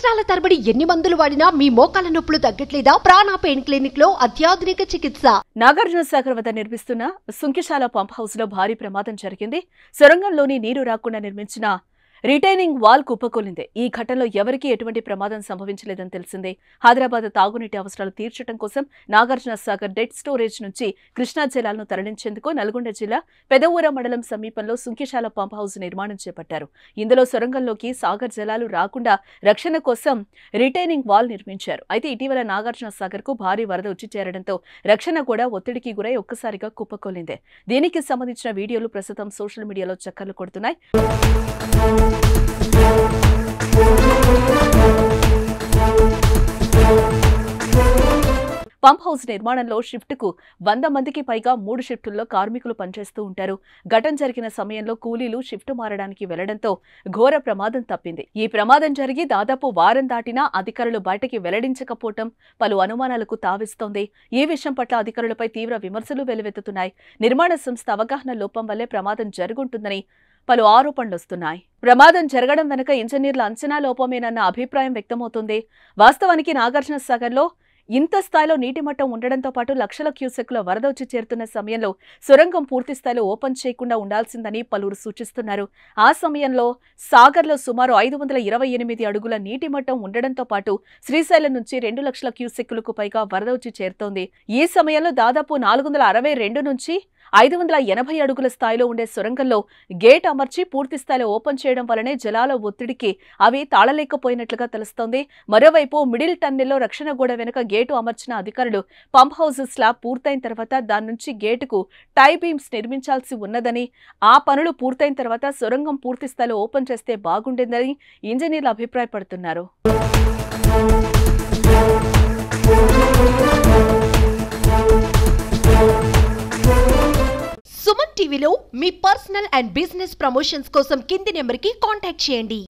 సంవత్సరాల తరబడి ఎన్ని మందులు వాడినా మీ మోకాల నొప్పులు తగ్గట్లేదా? ప్రాణ పెయిన్ క్లినిక్ లో అత్యాధునిక చికిత్స. నాగార్జున సాగర్ వద్ద నిర్మిస్తున్న సుంకిశాల పంప్ హౌస్ లో భారీ ప్రమాదం జరిగింది. సొరంగంలోని నీరు రాకుండా నిర్మించిన రిటైనింగ్ వాల్ కుప్పకూలింది. ఈ ఘటనలో ఎవరికీ ఎటువంటి ప్రమాదం సంభవించలేదని తెలిసిందే. హైదరాబాద్ తాగునీటి అవసరాలు తీర్చడం కోసం నాగార్జున సాగర్ డెడ్ స్టోరేజ్ నుంచి కృష్ణా జలాలను తరలించేందుకు నల్గొండ జిల్లా పెదవూర మండలం సమీపంలో సుంకిశాల పంప్ హౌస్ నిర్మాణం చేపట్టారు. ఇందులో సొరంగంలోకి సాగర్ జలాలు రాకుండా రక్షణ కోసం రిటైనింగ్ వాల్ నిర్మించారు. అయితే ఇటీవల నాగార్జున సాగర్ కు భారీ వరద వచ్చి చేరడంతో రక్షణ కూడా ఒత్తిడికి గురై ఒక్కసారిగా కుప్పకూలింది. దీనికి సంబంధించిన వీడియోలు ప్రస్తుతం సోషల్ మీడియాలో చక్కర్లు కొడుతున్నాయి. పంప్ హౌస్ నిర్మాణంలో షిఫ్ట్ కు 100 మందికి పైగా 3 షిఫ్టుల్లో కార్మికులు పనిచేస్తూ ఉంటారు. ఘటన జరిగిన సమయంలో కూలీలు షిఫ్ట్ మారడానికి వెళ్లడంతో ఘోర ప్రమాదం తప్పింది. ఈ ప్రమాదం జరిగి దాదాపు వారం దాటినా అధికారులు బయటకి వెల్లడించకపోవటం పలు అనుమానాలకు తావిస్తోంది. ఈ విషయం పట్ల అధికారులపై తీవ్ర విమర్శలు వెల్లువెత్తుతున్నాయి. నిర్మాణ సంస్థ అవగాహన లోపం వల్లే ప్రమాదం జరుగుంటుందని పలు ఆరోపణలొస్తున్నాయి. ప్రమాదం జరగడం వెనుక ఇంజనీర్ల అంచనా లోపమేనన్న అభిప్రాయం వ్యక్తమవుతుంది. వాస్తవానికి నాగార్జున సాగర్లో ఇంత స్థాయిలో నీటి మట్టం ఉండడంతో పాటు లక్షల క్యూసెక్ల వరద వచ్చి చేరుతున్న సమయంలో సొరంగం పూర్తి స్థాయిలో ఓపెన్ చేయకుండా ఉండాల్సిందని పలువురు సూచిస్తున్నారు. ఆ సమయంలో సాగర్లో సుమారు 528 అడుగుల నీటి మట్టం ఉండడంతో పాటు శ్రీశైలం నుంచి 2 లక్షల క్యూసెక్లకు పైగా వరద వచ్చి చేరుతోంది. ఈ సమయంలో దాదాపు 462 నుంచి 580 అడుగుల స్థాయిలో ఉండే సొరంగంలో గేట్ అమర్చి పూర్తి స్థాయిలో ఓపెన్ చేయడం వల్లనే జలాల ఒత్తిడికి అవి తాళలేకపోయినట్లుగా తెలుస్తోంది. మరోవైపు మిడిల్ టన్నెల్లో రక్షణ గోడ వెనుక గేటు అమర్చిన అధికారులు పంప్ హౌస్ స్లాబ్ పూర్తయిన తర్వాత దాని నుంచి గేటుకు టై బీమ్స్ నిర్మించాల్సి ఉన్నదని, ఆ పనులు పూర్తయిన తర్వాత సొరంగం పూర్తి స్థాయిలో ఓపెన్ చేస్తే బాగుండేదని ఇంజనీర్లు అభిప్రాయపడుతున్నారు. సుమన్ టీవీలో మీ పర్సనల్ అండ్ బిజినెస్ ప్రమోషన్స్ కోసం కింది నెంబర్కి కాంటాక్ట్ చేయండి.